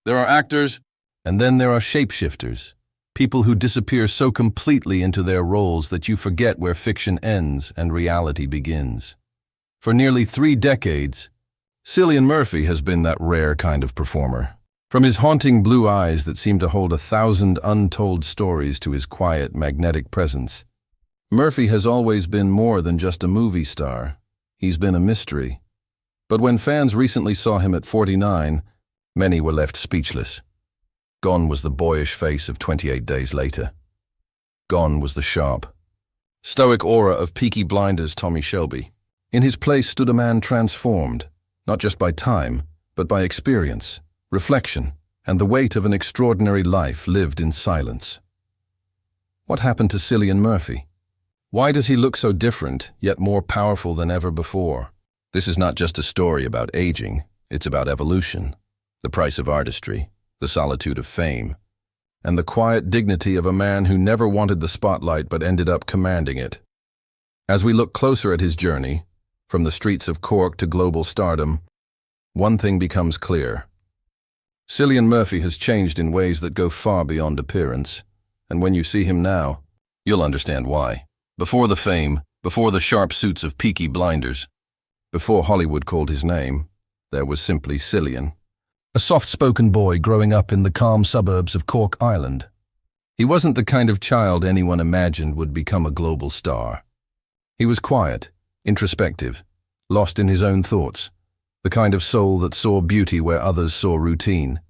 There are actors, and then there are shapeshifters, people who disappear so completely into their roles that you forget where fiction ends and reality begins. For nearly 3 decades, Cillian Murphy has been that rare kind of performer. From his haunting blue eyes that seem to hold 1,000 untold stories to his quiet, magnetic presence, Murphy has always been more than just a movie star. He's been a mystery. But when fans recently saw him at 49, many were left speechless. Gone was the boyish face of 28 Days Later. Gone was the sharp, stoic aura of Peaky Blinders' Tommy Shelby. In his place stood a man transformed, not just by time, but by experience, reflection, and the weight of an extraordinary life lived in silence. What happened to Cillian Murphy? Why does he look so different, yet more powerful than ever before? This is not just a story about aging, it's about evolution, the price of artistry, the solitude of fame, and the quiet dignity of a man who never wanted the spotlight but ended up commanding it. As we look closer at his journey, from the streets of Cork to global stardom, one thing becomes clear. Cillian Murphy has changed in ways that go far beyond appearance, and when you see him now, you'll understand why. Before the fame, before the sharp suits of Peaky Blinders, before Hollywood called his name, there was simply Cillian. A soft-spoken boy growing up in the calm suburbs of Cork, Ireland. He wasn't the kind of child anyone imagined would become a global star. He was quiet, introspective, lost in his own thoughts, the kind of soul that saw beauty where others saw routine.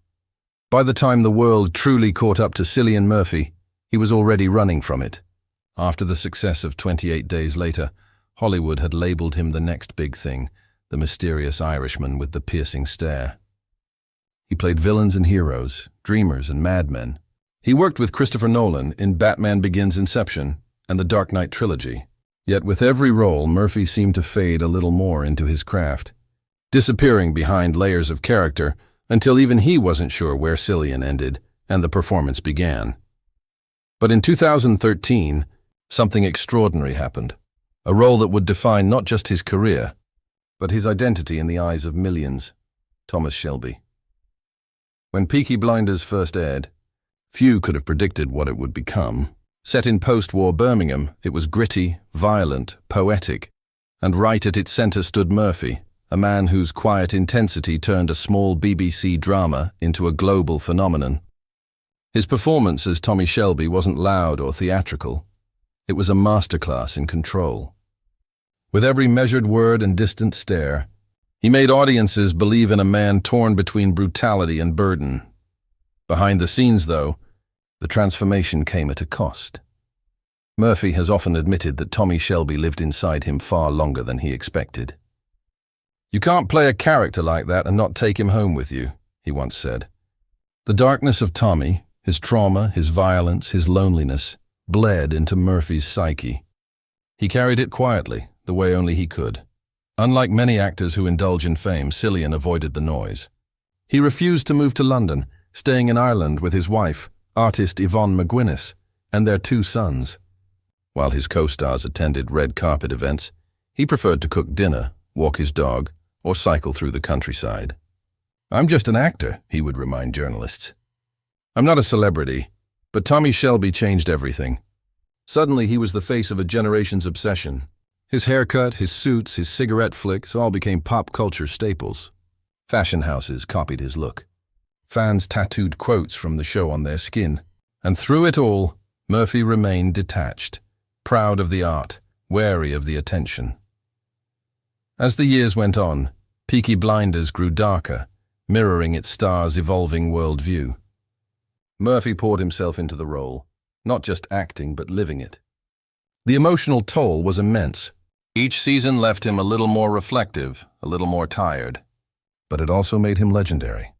By the time the world truly caught up to Cillian Murphy, he was already running from it. After the success of 28 Days Later, Hollywood had labeled him the next big thing, the mysterious Irishman with the piercing stare. He played villains and heroes, dreamers and madmen. He worked with Christopher Nolan in Batman Begins Inception and the Dark Knight trilogy. Yet with every role, Murphy seemed to fade a little more into his craft, disappearing behind layers of character until even he wasn't sure where Cillian ended and the performance began. But in 2013, something extraordinary happened. A role that would define not just his career, but his identity in the eyes of millions. Thomas Shelby. When Peaky Blinders first aired, few could have predicted what it would become. Set in post-war Birmingham, it was gritty, violent, poetic, and right at its center stood Murphy, a man whose quiet intensity turned a small BBC drama into a global phenomenon. His performance as Tommy Shelby wasn't loud or theatrical. It was a masterclass in control. With every measured word and distant stare, he made audiences believe in a man torn between brutality and burden. Behind the scenes, though, the transformation came at a cost. Murphy has often admitted that Tommy Shelby lived inside him far longer than he expected. "You can't play a character like that and not take him home with you," he once said. The darkness of Tommy, his trauma, his violence, his loneliness, bled into Murphy's psyche. He carried it quietly, the way only he could. Unlike many actors who indulge in fame, Cillian avoided the noise. He refused to move to London, staying in Ireland with his wife, artist Yvonne McGuinness, and their 2 sons. While his co-stars attended red carpet events, he preferred to cook dinner, walk his dog, or cycle through the countryside. "I'm just an actor," he would remind journalists. "I'm not a celebrity, but Tommy Shelby changed everything." Suddenly he was the face of a generation's obsession. His haircut, his suits, his cigarette flicks all became pop culture staples. Fashion houses copied his look. Fans tattooed quotes from the show on their skin. And through it all, Murphy remained detached, proud of the art, wary of the attention. As the years went on, Peaky Blinders grew darker, mirroring its star's evolving worldview. Murphy poured himself into the role, not just acting but living it. The emotional toll was immense. Each season left him a little more reflective, a little more tired. But it also made him legendary.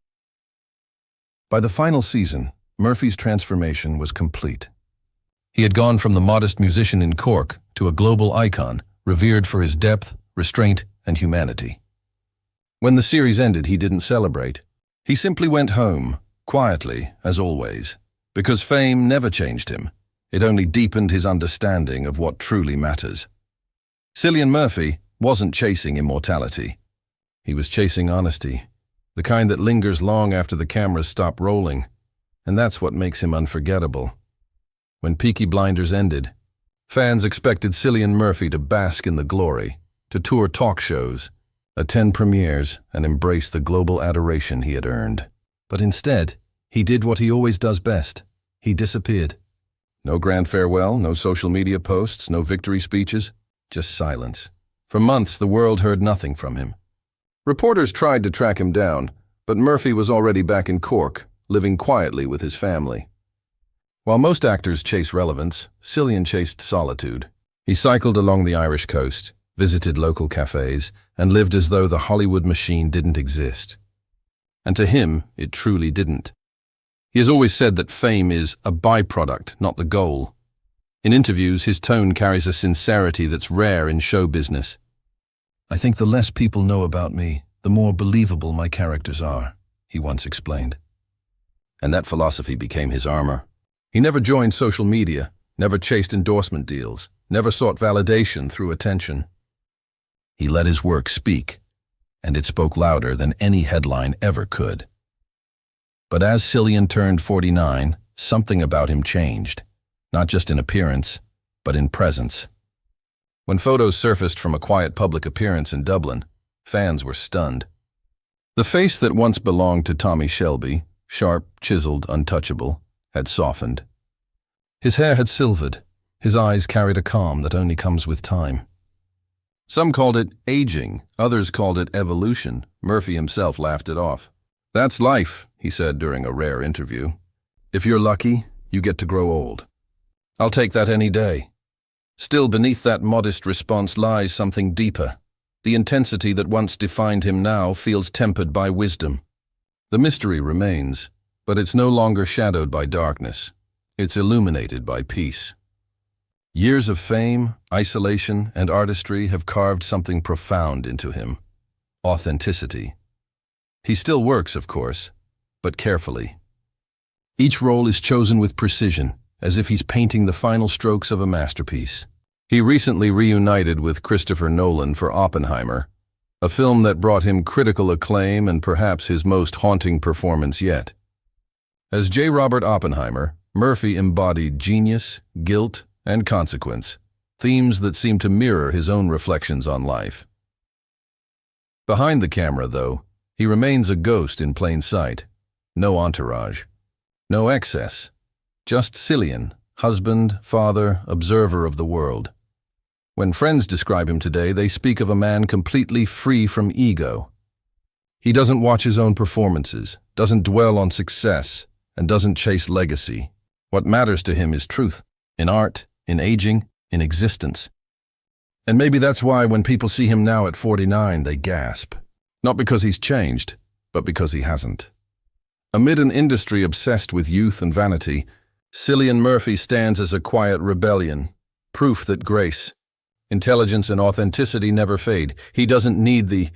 By the final season, Murphy's transformation was complete. He had gone from the modest musician in Cork to a global icon, revered for his depth, restraint, and humanity. When the series ended, he didn't celebrate. He simply went home, quietly, as always, because fame never changed him. It only deepened his understanding of what truly matters. Cillian Murphy wasn't chasing immortality. He was chasing honesty, the kind that lingers long after the cameras stop rolling, and that's what makes him unforgettable. When Peaky Blinders ended, fans expected Cillian Murphy to bask in the glory, to tour talk shows, attend premieres, and embrace the global adoration he had earned. But instead, he did what he always does best. He disappeared. No grand farewell, no social media posts, no victory speeches, just silence. For months, the world heard nothing from him. Reporters tried to track him down, but Murphy was already back in Cork, living quietly with his family. While most actors chase relevance, Cillian chased solitude. He cycled along the Irish coast, visited local cafes, and lived as though the Hollywood machine didn't exist. And to him, it truly didn't. He has always said that fame is a byproduct, not the goal. In interviews, his tone carries a sincerity that's rare in show business. "I think the less people know about me, the more believable my characters are," he once explained. And that philosophy became his armor. He never joined social media, never chased endorsement deals, never sought validation through attention. He let his work speak, and it spoke louder than any headline ever could. But as Cillian turned 49, something about him changed, not just in appearance, but in presence. When photos surfaced from a quiet public appearance in Dublin, fans were stunned. The face that once belonged to Tommy Shelby, sharp, chiseled, untouchable, had softened. His hair had silvered, his eyes carried a calm that only comes with time. Some called it aging, others called it evolution. Murphy himself laughed it off. "That's life," he said during a rare interview. "If you're lucky, you get to grow old. I'll take that any day." Still beneath that modest response lies something deeper. The intensity that once defined him now feels tempered by wisdom. The mystery remains, but it's no longer shadowed by darkness. It's illuminated by peace. Years of fame, isolation, and artistry have carved something profound into him: authenticity. He still works, of course, but carefully. Each role is chosen with precision, as if he's painting the final strokes of a masterpiece. He recently reunited with Christopher Nolan for Oppenheimer, a film that brought him critical acclaim and perhaps his most haunting performance yet. As J. Robert Oppenheimer, Murphy embodied genius, guilt, and consequence, themes that seem to mirror his own reflections on life. Behind the camera, though, he remains a ghost in plain sight. No entourage, no excess, just Cillian, husband, father, observer of the world. When friends describe him today, they speak of a man completely free from ego. He doesn't watch his own performances, doesn't dwell on success, and doesn't chase legacy. What matters to him is truth, in art, in aging, in existence. And maybe that's why when people see him now at 49, they gasp. Not because he's changed, but because he hasn't. Amid an industry obsessed with youth and vanity, Cillian Murphy stands as a quiet rebellion, proof that grace, intelligence, and authenticity never fade. He doesn't need the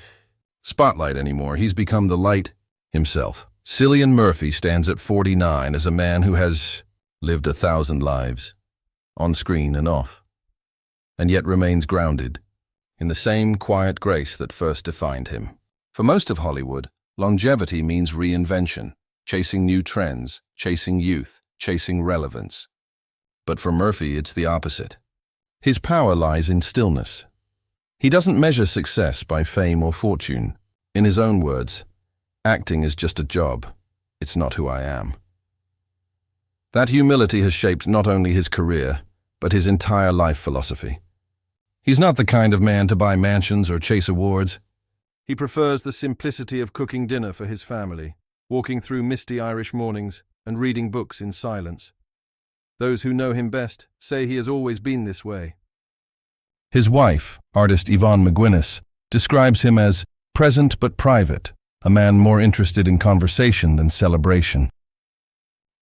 spotlight anymore. He's become the light himself. Cillian Murphy stands at 49 as a man who has lived 1,000 lives, on screen and off, and yet remains grounded in the same quiet grace that first defined him. For most of Hollywood, longevity means reinvention, chasing new trends, chasing youth, chasing relevance. But for Murphy, it's the opposite. His power lies in stillness. He doesn't measure success by fame or fortune. In his own words, acting is just a job. It's not who I am. That humility has shaped not only his career, but his entire life philosophy. He's not the kind of man to buy mansions or chase awards. He prefers the simplicity of cooking dinner for his family, walking through misty Irish mornings, and reading books in silence. Those who know him best say he has always been this way. His wife, artist Yvonne McGuinness, describes him as present but private, a man more interested in conversation than celebration.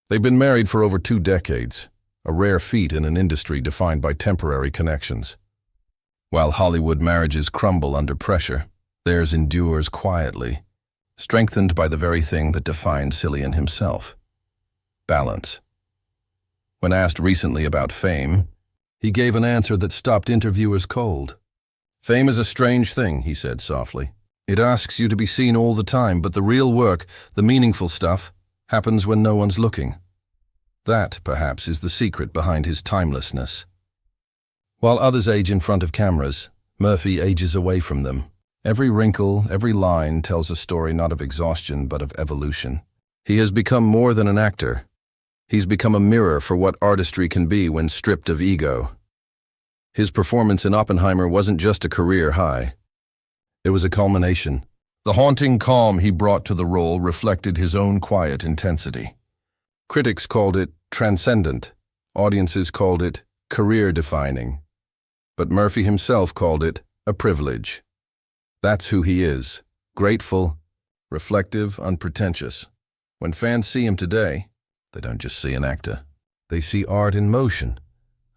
They've been married for over 2 decades, a rare feat in an industry defined by temporary connections. While Hollywood marriages crumble under pressure, theirs endures quietly, strengthened by the very thing that defined Cillian himself: balance. When asked recently about fame, he gave an answer that stopped interviewers cold. "Fame is a strange thing," he said softly. It asks you to be seen all the time, but the real work, the meaningful stuff, happens when no one's looking. That, perhaps, is the secret behind his timelessness. While others age in front of cameras, Murphy ages away from them. Every wrinkle, every line tells a story not of exhaustion but of evolution. He has become more than an actor. He's become a mirror for what artistry can be when stripped of ego. His performance in Oppenheimer wasn't just a career high. It was a culmination. The haunting calm he brought to the role reflected his own quiet intensity. Critics called it transcendent. Audiences called it career-defining. But Murphy himself called it a privilege. That's who he is, grateful, reflective, unpretentious. When fans see him today, they don't just see an actor. They see art in motion,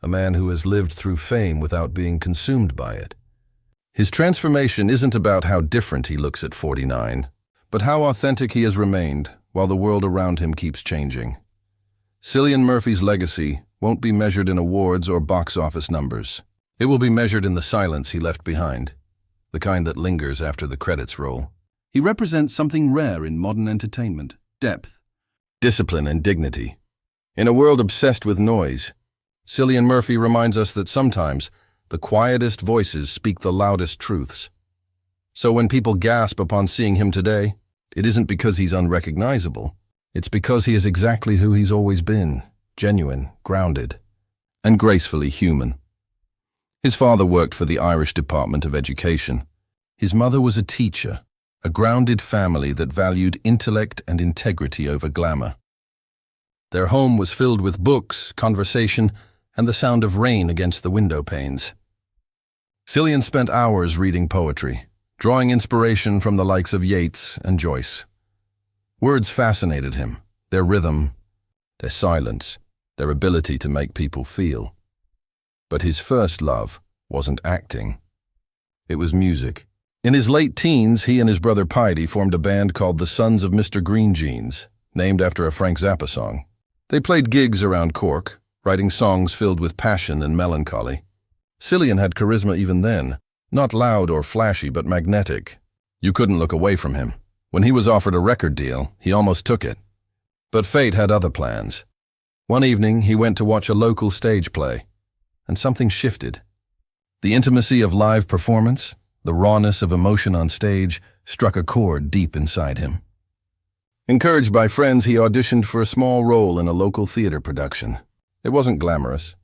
a man who has lived through fame without being consumed by it. His transformation isn't about how different he looks at 49, but how authentic he has remained while the world around him keeps changing. Cillian Murphy's legacy won't be measured in awards or box office numbers. It will be measured in the silence he left behind, the kind that lingers after the credits roll. He represents something rare in modern entertainment: depth, discipline, and dignity. In a world obsessed with noise, Cillian Murphy reminds us that sometimes the quietest voices speak the loudest truths. So when people gasp upon seeing him today, it isn't because he's unrecognizable. It's because he is exactly who he's always been: genuine, grounded, and gracefully human. His father worked for the Irish Department of Education. His mother was a teacher, a grounded family that valued intellect and integrity over glamour. Their home was filled with books, conversation, and the sound of rain against the window panes. Cillian spent hours reading poetry, drawing inspiration from the likes of Yeats and Joyce. Words fascinated him, their rhythm, their silence, their ability to make people feel. But his first love wasn't acting. It was music. In his late teens, he and his brother Piety formed a band called the Sons of Mr. Green Jeans, named after a Frank Zappa song. They played gigs around Cork, writing songs filled with passion and melancholy. Cillian had charisma even then, not loud or flashy but magnetic. You couldn't look away from him. When he was offered a record deal, he almost took it. But fate had other plans. One evening, he went to watch a local stage play, and something shifted. The intimacy of live performance, the rawness of emotion on stage, struck a chord deep inside him. Encouraged by friends, he auditioned for a small role in a local theater production. It wasn't glamorous.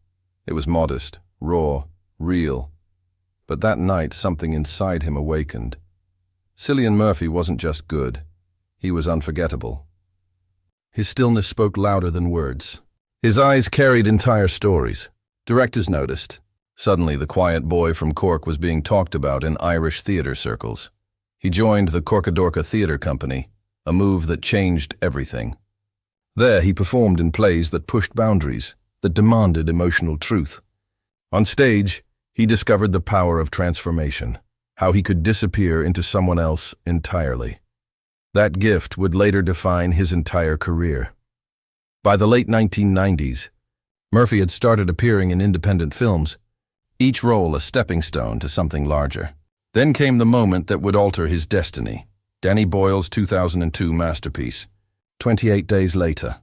It was modest, raw, real. But that night, something inside him awakened. Cillian Murphy wasn't just good. He was unforgettable. His stillness spoke louder than words. His eyes carried entire stories. Directors noticed. Suddenly, the quiet boy from Cork was being talked about in Irish theater circles. He joined the Corcadorca Theatre Company, a move that changed everything. There, he performed in plays that pushed boundaries, that demanded emotional truth. On stage, he discovered the power of transformation, how he could disappear into someone else entirely. That gift would later define his entire career. By the late 1990s, Murphy had started appearing in independent films, each role a stepping stone to something larger. Then came the moment that would alter his destiny: Danny Boyle's 2002 masterpiece, 28 Days Later.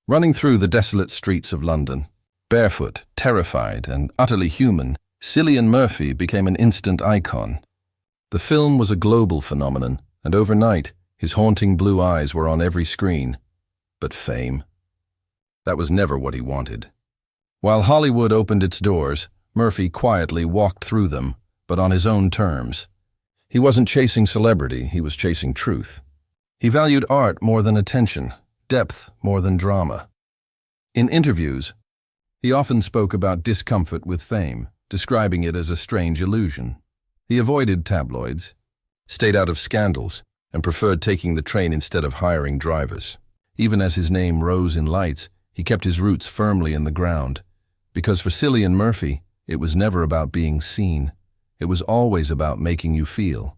Running through the desolate streets of London, barefoot, terrified, and utterly human, Cillian Murphy became an instant icon. The film was a global phenomenon, and overnight, his haunting blue eyes were on every screen. But fame? That was never what he wanted. While Hollywood opened its doors, Murphy quietly walked through them, but on his own terms. He wasn't chasing celebrity, he was chasing truth. He valued art more than attention, depth more than drama. In interviews, he often spoke about discomfort with fame, describing it as a strange illusion. He avoided tabloids, stayed out of scandals, and preferred taking the train instead of hiring drivers. Even as his name rose in lights, he kept his roots firmly in the ground. Because for Cillian Murphy, it was never about being seen. It was always about making you feel.